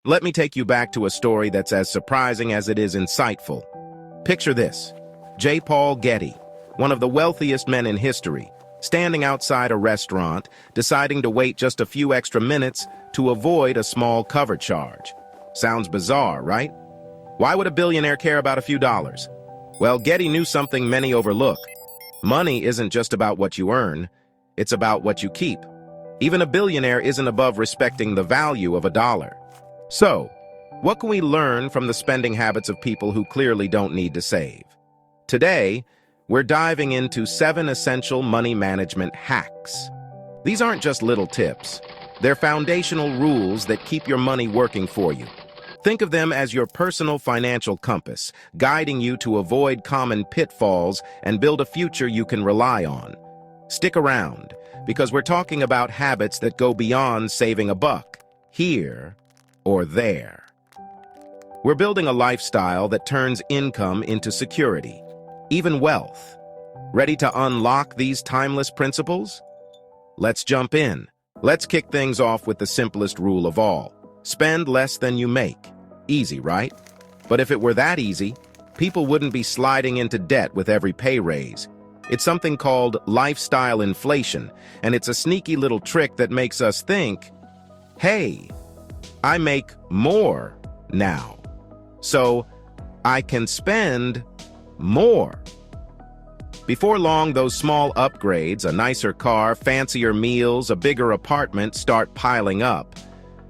Let me take you back to a story that's as surprising as it is insightful. Picture this: J. Paul Getty, one of the wealthiest men in history, standing outside a restaurant, deciding to wait just a few extra minutes to avoid a small cover charge. Sounds bizarre, right? Why would a billionaire care about a few dollars? Well, Getty knew something many overlook. Money isn't just about what you earn, it's about what you keep. Even a billionaire isn't above respecting the value of a dollar. So, what can we learn from the spending habits of people who clearly don't need to save? Today, we're diving into 7 essential money management hacks. These aren't just little tips. They're foundational rules that keep your money working for you. Think of them as your personal financial compass, guiding you to avoid common pitfalls and build a future you can rely on. Stick around, because we're talking about habits that go beyond saving a buck, here or there. We're building a lifestyle that turns income into security, even wealth. Ready to unlock these timeless principles? Let's jump in. Let's kick things off with the simplest rule of all. Spend less than you make. Easy, right? But if it were that easy, people wouldn't be sliding into debt with every pay raise. It's something called lifestyle inflation, and it's a sneaky little trick that makes us think, hey, I make more now, so I can spend more. Before long, those small upgrades, a nicer car, fancier meals, a bigger apartment start piling up.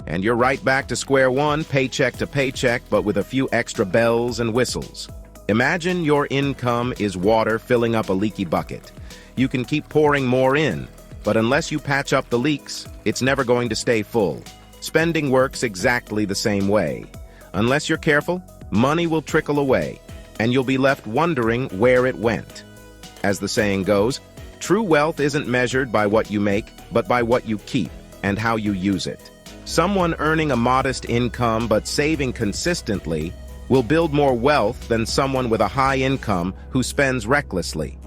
And you're right back to square one, paycheck to paycheck, but with a few extra bells and whistles. Imagine your income is water filling up a leaky bucket. You can keep pouring more in, but unless you patch up the leaks, it's never going to stay full. Spending works exactly the same way. Unless you're careful, money will trickle away, and you'll be left wondering where it went. As the saying goes, true wealth isn't measured by what you make, but by what you keep and how you use it. Someone earning a modest income but saving consistently will build more wealth than someone with a high income who spends recklessly.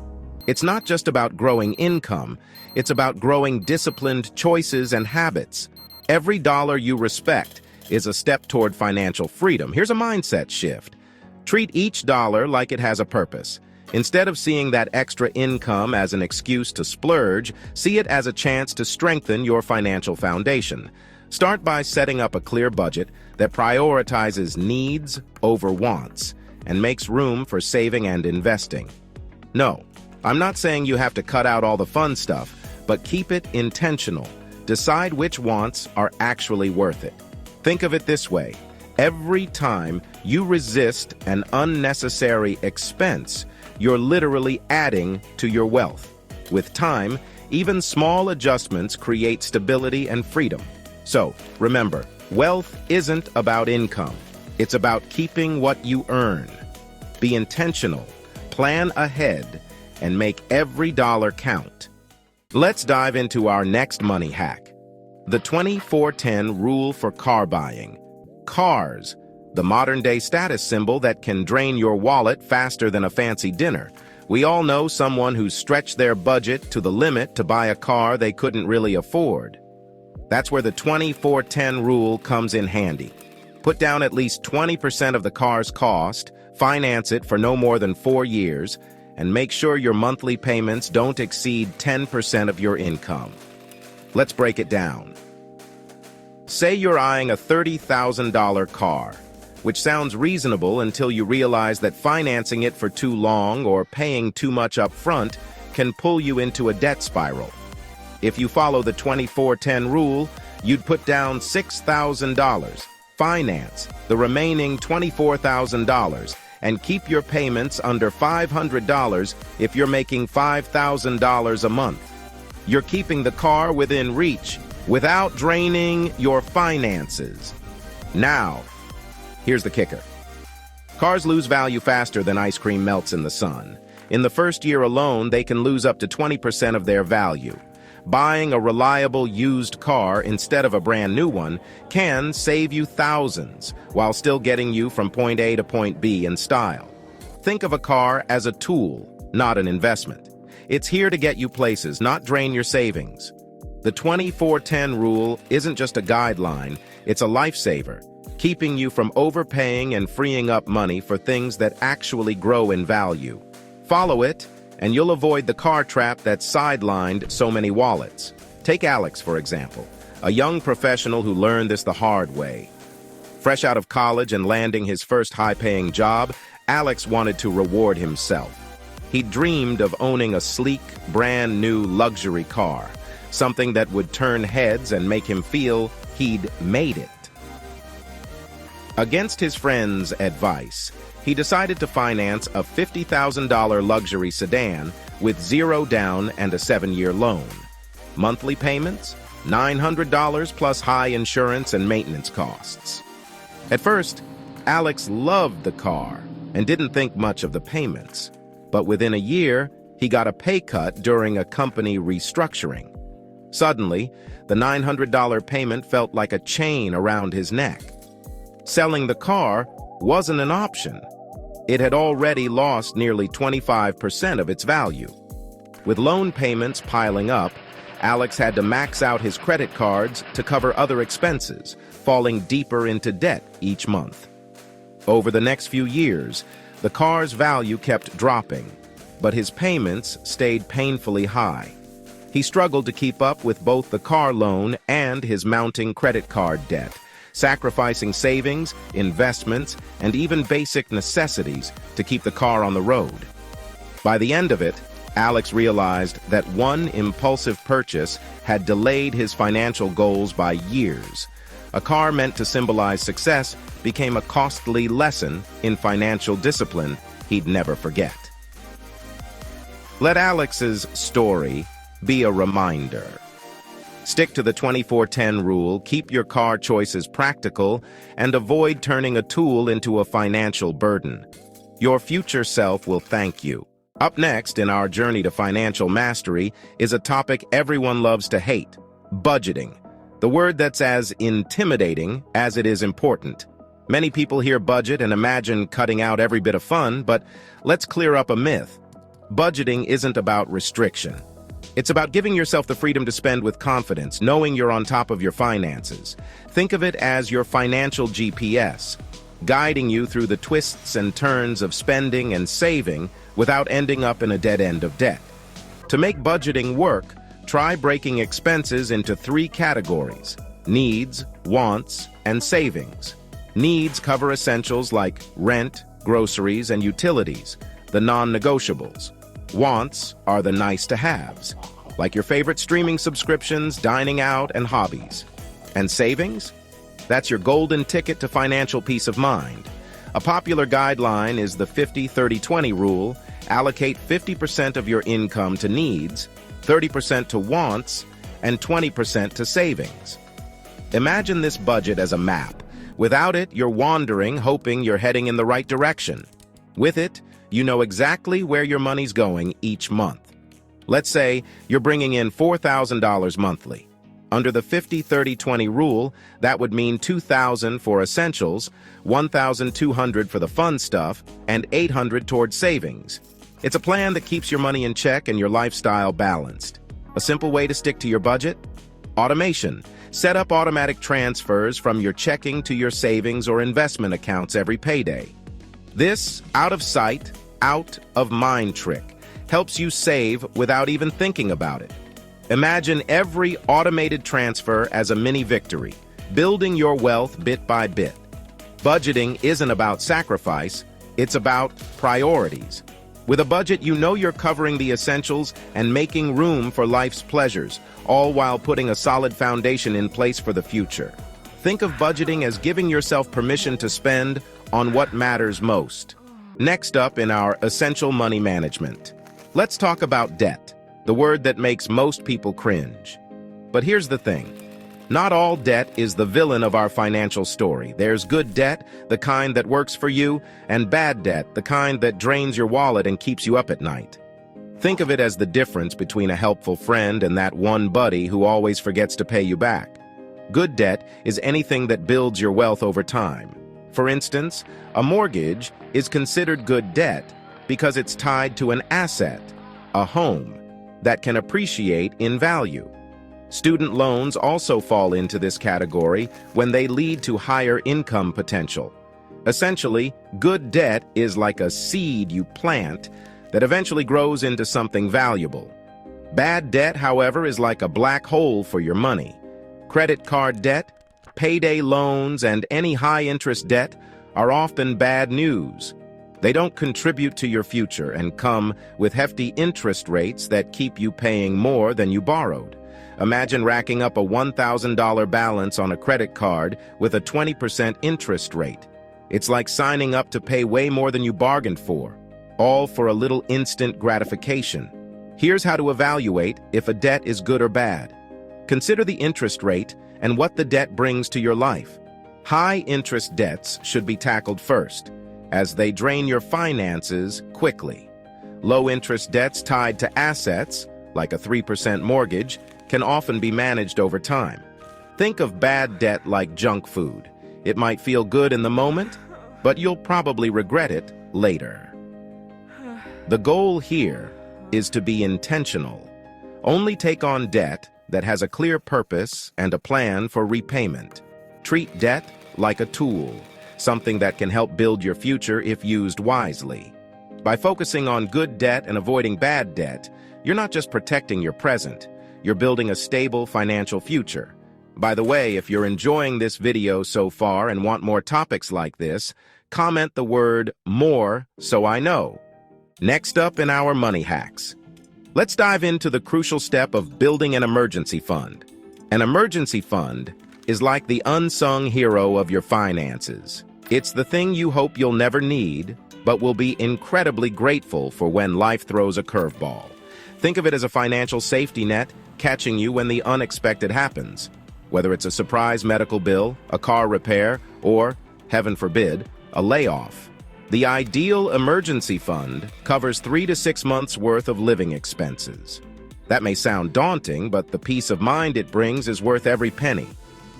It's not just about growing income, it's about growing disciplined choices and habits. Every dollar you respect is a step toward financial freedom. Here's a mindset shift. Treat each dollar like it has a purpose. Instead of seeing that extra income as an excuse to splurge, see it as a chance to strengthen your financial foundation. Start by setting up a clear budget that prioritizes needs over wants and makes room for saving and investing. No, I'm not saying you have to cut out all the fun stuff, but keep it intentional. Decide which wants are actually worth it. Think of it this way: every time you resist an unnecessary expense, you're literally adding to your wealth. With time, even small adjustments create stability and freedom. So, remember, wealth isn't about income. It's about keeping what you earn. Be intentional, plan ahead, and make every dollar count. Let's dive into our next money hack: the 24-10 rule for car buying. Cars, the modern-day status symbol that can drain your wallet faster than a fancy dinner. We all know someone who's stretched their budget to the limit to buy a car they couldn't really afford. That's where the 24-10 rule comes in handy. Put down at least 20% of the car's cost, finance it for no more than 4 years, and make sure your monthly payments don't exceed 10% of your income. Let's break it down. Say you're eyeing a $30,000 car, which sounds reasonable until you realize that financing it for too long or paying too much up front can pull you into a debt spiral. If you follow the 24-10 rule, you'd put down $6,000, finance the remaining $24,000, and keep your payments under $500 if you're making $5,000 a month. You're keeping the car within reach without draining your finances. Now, here's the kicker. Cars lose value faster than ice cream melts in the sun. In the first year alone, they can lose up to 20% of their value. Buying a reliable used car instead of a brand new one can save you thousands while still getting you from point A to point B in style. Think of a car as a tool, not an investment. It's here to get you places, not drain your savings. The 24-10 rule isn't just a guideline, it's a lifesaver. keeping you from overpaying and freeing up money for things that actually grow in value. Follow it, and you'll avoid the car trap that's sidelined so many wallets. Take Alex, for example, a young professional who learned this the hard way. Fresh out of college and landing his first high-paying job, Alex wanted to reward himself. He dreamed of owning a sleek, brand-new luxury car, something that would turn heads and make him feel he'd made it. Against his friend's advice, he decided to finance a $50,000 luxury sedan with 0 down and a 7-year loan. Monthly payments? $900 plus high insurance and maintenance costs. At first, Alex loved the car and didn't think much of the payments. But within a year, he got a pay cut during a company restructuring. Suddenly, the $900 payment felt like a chain around his neck. Selling the car wasn't an option. It had already lost nearly 25% of its value. With loan payments piling up, Alex had to max out his credit cards to cover other expenses, falling deeper into debt each month. Over the next few years, the car's value kept dropping, but his payments stayed painfully high. He struggled to keep up with both the car loan and his mounting credit card debt, sacrificing savings, investments, and even basic necessities to keep the car on the road. By the end of it, Alex realized that one impulsive purchase had delayed his financial goals by years. A car meant to symbolize success became a costly lesson in financial discipline he'd never forget. Let Alex's story be a reminder. Stick to the 24-10 rule, keep your car choices practical, and avoid turning a tool into a financial burden. Your future self will thank you. Up next in our journey to financial mastery is a topic everyone loves to hate: budgeting. The word that's as intimidating as it is important. Many people hear budget and imagine cutting out every bit of fun, but let's clear up a myth. Budgeting isn't about restriction. It's about giving yourself the freedom to spend with confidence, knowing you're on top of your finances. Think of it as your financial GPS, guiding you through the twists and turns of spending and saving without ending up in a dead end of debt. To make budgeting work, try breaking expenses into 3 categories: needs, wants, and savings. Needs cover essentials like rent, groceries, and utilities, the non-negotiables. Wants are the nice-to-haves, like your favorite streaming subscriptions, dining out, and hobbies. And savings? That's your golden ticket to financial peace of mind. A popular guideline is the 50-30-20 rule. Allocate 50% of your income to needs, 30% to wants, and 20% to savings. Imagine this budget as a map. Without it, you're wandering, hoping you're heading in the right direction. With it, you know exactly where your money's going each month. Let's say you're bringing in $4,000 monthly. Under the 50-30-20 rule, that would mean $2,000 for essentials, $1,200 for the fun stuff, and $800 towards savings. It's a plan that keeps your money in check and your lifestyle balanced. A simple way to stick to your budget? Automation. Set up automatic transfers from your checking to your savings or investment accounts every payday. This out-of-sight, out-of-mind trick helps you save without even thinking about it. Imagine every automated transfer as a mini victory, building your wealth bit by bit. Budgeting isn't about sacrifice, it's about priorities. With a budget, you know you're covering the essentials and making room for life's pleasures, all while putting a solid foundation in place for the future. Think of budgeting as giving yourself permission to spend on what matters most. Next up in our essential money management, let's talk about debt, the word that makes most people cringe. But here's the thing. Not all debt is the villain of our financial story. There's good debt, the kind that works for you, and bad debt, the kind that drains your wallet and keeps you up at night. Think of it as the difference between a helpful friend and that one buddy who always forgets to pay you back. Good debt is anything that builds your wealth over time. For instance, a mortgage is considered good debt because it's tied to an asset, a home, that can appreciate in value. Student loans also fall into this category when they lead to higher income potential. Essentially, good debt is like a seed you plant that eventually grows into something valuable. Bad debt, however, is like a black hole for your money. Credit card debt, payday loans, and any high-interest debt are often bad news. They don't contribute to your future and come with hefty interest rates that keep you paying more than you borrowed. Imagine racking up a $1,000 balance on a credit card with a 20% interest rate. It's like signing up to pay way more than you bargained for, all for a little instant gratification. Here's how to evaluate if a debt is good or bad. Consider the interest rate and what the debt brings to your life. High-interest debts should be tackled first, as they drain your finances quickly. Low-interest debts tied to assets, like a 3% mortgage, can often be managed over time. Think of bad debt like junk food. It might feel good in the moment, but you'll probably regret it later. The goal here is to be intentional. Only take on debt that has a clear purpose and a plan for repayment. Treat debt like a tool, something that can help build your future if used wisely. By focusing on good debt and avoiding bad debt, you're not just protecting your present, you're building a stable financial future. By the way, if you're enjoying this video so far and want more topics like this, comment the word "more" so I know. Next up in our money hacks, let's dive into the crucial step of building an emergency fund. An emergency fund is like the unsung hero of your finances. It's the thing you hope you'll never need, but will be incredibly grateful for when life throws a curveball. Think of it as a financial safety net catching you when the unexpected happens. Whether it's a surprise medical bill, a car repair, or, heaven forbid, a layoff. The ideal emergency fund covers 3 to 6 months' worth of living expenses. That may sound daunting, but the peace of mind it brings is worth every penny.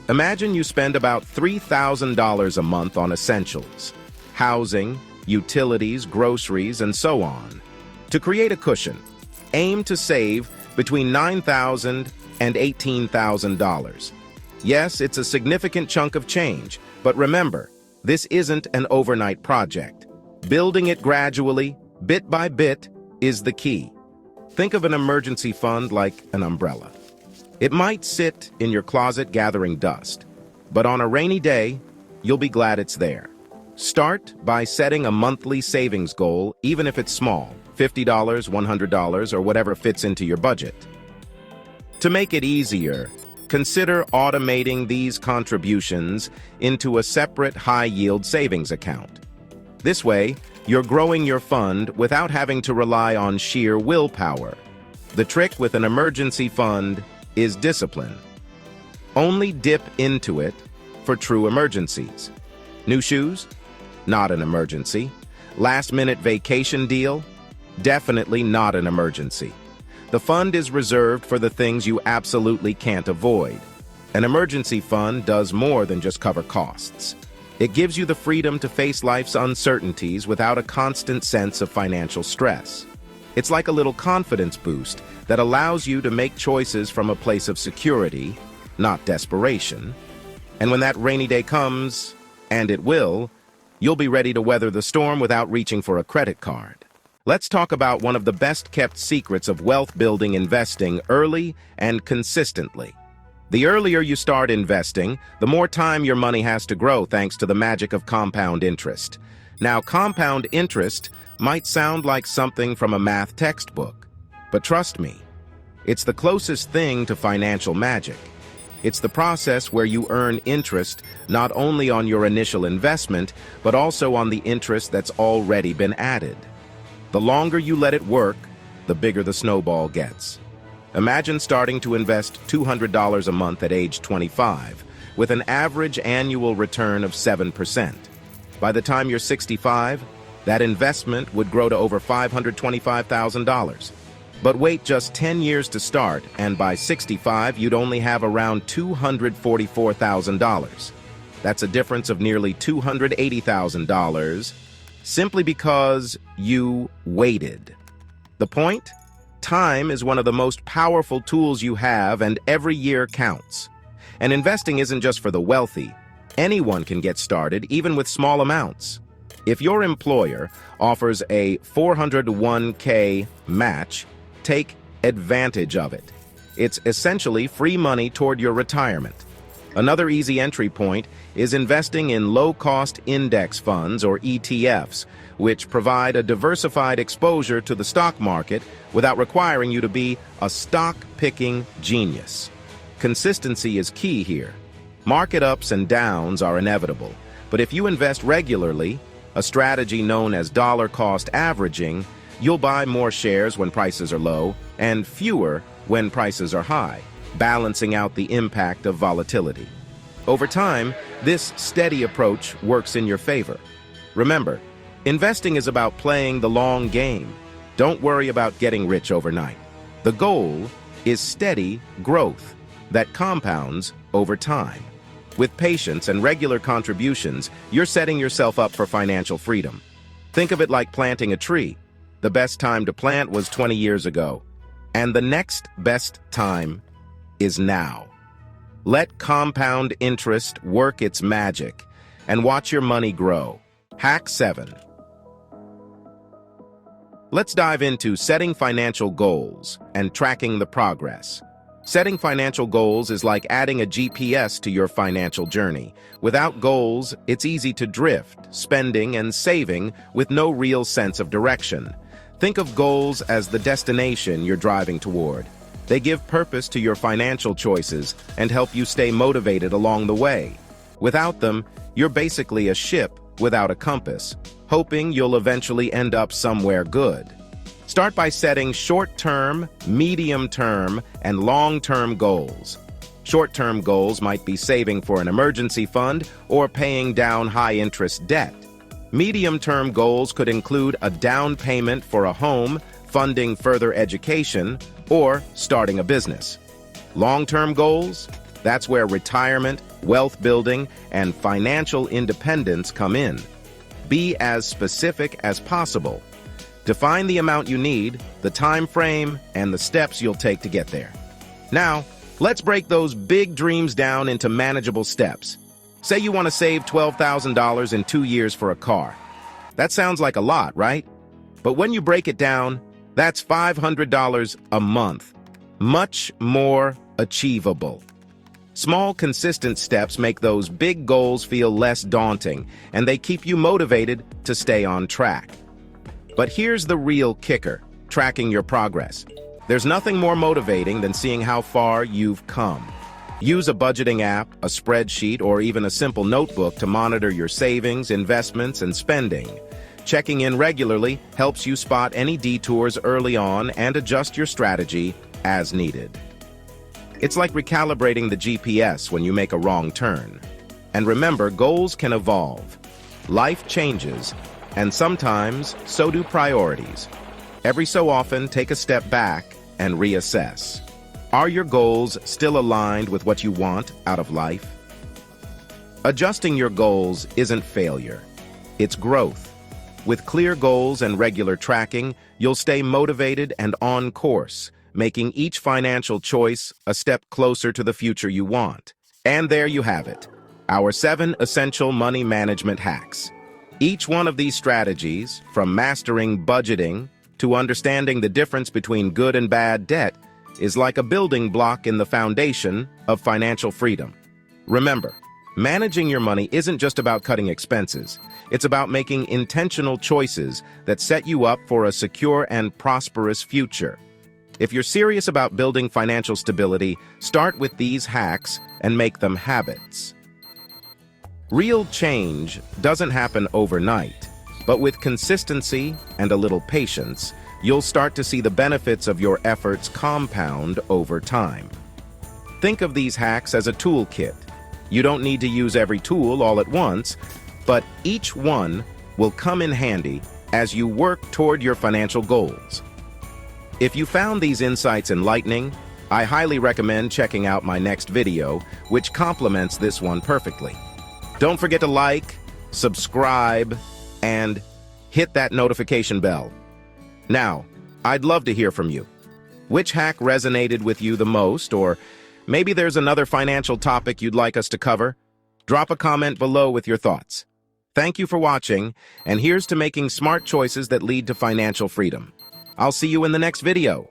Imagine you spend about $3,000 a month on essentials, housing, utilities, groceries, and so on. To create a cushion, aim to save between $9,000 and $18,000. Yes, it's a significant chunk of change, but remember, this isn't an overnight project. Building it gradually, bit by bit, is the key. Think of an emergency fund like an umbrella. It might sit in your closet gathering dust, but on a rainy day, you'll be glad it's there. Start by setting a monthly savings goal, even if it's small, $50, $100, or whatever fits into your budget. To make it easier, consider automating these contributions into a separate high-yield savings account. This way, you're growing your fund without having to rely on sheer willpower. The trick with an emergency fund is discipline. Only dip into it for true emergencies. New shoes? Not an emergency. Last-minute vacation deal? Definitely not an emergency. The fund is reserved for the things you absolutely can't avoid. An emergency fund does more than just cover costs. It gives you the freedom to face life's uncertainties without a constant sense of financial stress. It's like a little confidence boost that allows you to make choices from a place of security, not desperation. And when that rainy day comes, and it will, you'll be ready to weather the storm without reaching for a credit card. Let's talk about one of the best-kept secrets of wealth-building investing early and consistently. The earlier you start investing, the more time your money has to grow thanks to the magic of compound interest. Now, compound interest might sound like something from a math textbook, but trust me, it's the closest thing to financial magic. It's the process where you earn interest not only on your initial investment, but also on the interest that's already been added. The longer you let it work, the bigger the snowball gets. Imagine starting to invest $200 a month at age 25, with an average annual return of 7%. By the time you're 65, that investment would grow to over $525,000. But wait just 10 years to start, and by 65, you'd only have around $244,000. That's a difference of nearly $280,000, simply because you waited. The point? Time is one of the most powerful tools you have, and every year counts. And investing isn't just for the wealthy. Anyone can get started, even with small amounts. If your employer offers a 401k match, take advantage of it. It's essentially free money toward your retirement. Another easy entry point is investing in low-cost index funds, or ETFs, which provide a diversified exposure to the stock market without requiring you to be a stock-picking genius. Consistency is key here. Market ups and downs are inevitable, but if you invest regularly, a strategy known as dollar-cost averaging, you'll buy more shares when prices are low and fewer when prices are high, balancing out the impact of volatility. Over time, this steady approach works in your favor. Remember, investing is about playing the long game. Don't worry about getting rich overnight. The goal is steady growth that compounds over time. With patience and regular contributions, you're setting yourself up for financial freedom. Think of it like planting a tree. The best time to plant was 20 years ago, and the next best time is now. Let compound interest work its magic and watch your money grow. Hack 7. Let's dive into setting financial goals and tracking the progress. Setting financial goals is like adding a GPS to your financial journey. Without goals, it's easy to drift, spending and saving with no real sense of direction. Think of goals as the destination you're driving toward. They give purpose to your financial choices and help you stay motivated along the way. Without them, you're basically a ship without a compass, hoping you'll eventually end up somewhere good. Start by setting short-term, medium-term, and long-term goals. Short-term goals might be saving for an emergency fund or paying down high-interest debt. Medium-term goals could include a down payment for a home, funding further education, or starting a business. Long-term goals? That's where retirement, wealth building, and financial independence come in. Be as specific as possible. Define the amount you need, the time frame, and the steps you'll take to get there. Now, let's break those big dreams down into manageable steps. Say you want to save $12,000 in 2 years for a car. That sounds like a lot, right? But when you break it down, that's $500 a month. Much more achievable. Small, consistent steps make those big goals feel less daunting, and they keep you motivated to stay on track. But here's the real kicker: tracking your progress. There's nothing more motivating than seeing how far you've come. Use a budgeting app, a spreadsheet, or even a simple notebook to monitor your savings, investments, and spending. Checking in regularly helps you spot any detours early on and adjust your strategy as needed. It's like recalibrating the GPS when you make a wrong turn. And remember, goals can evolve. Life changes, and sometimes so do priorities. Every so often, take a step back and reassess. Are your goals still aligned with what you want out of life? Adjusting your goals isn't failure, it's growth. With clear goals and regular tracking, you'll stay motivated and on course, making each financial choice a step closer to the future you want. And there you have it, our 7 essential money management hacks. Each one of these strategies, from mastering budgeting to understanding the difference between good and bad debt, is like a building block in the foundation of financial freedom. Remember, managing your money isn't just about cutting expenses. It's about making intentional choices that set you up for a secure and prosperous future. If you're serious about building financial stability, start with these hacks and make them habits. Real change doesn't happen overnight, but with consistency and a little patience, you'll start to see the benefits of your efforts compound over time. Think of these hacks as a toolkit. You don't need to use every tool all at once, but each one will come in handy as you work toward your financial goals. If you found these insights enlightening, I highly recommend checking out my next video, which complements this one perfectly. Don't forget to like, subscribe, and hit that notification bell. Now, I'd love to hear from you. Which hack resonated with you the most, or maybe there's another financial topic you'd like us to cover? Drop a comment below with your thoughts. Thank you for watching, and here's to making smart choices that lead to financial freedom. I'll see you in the next video.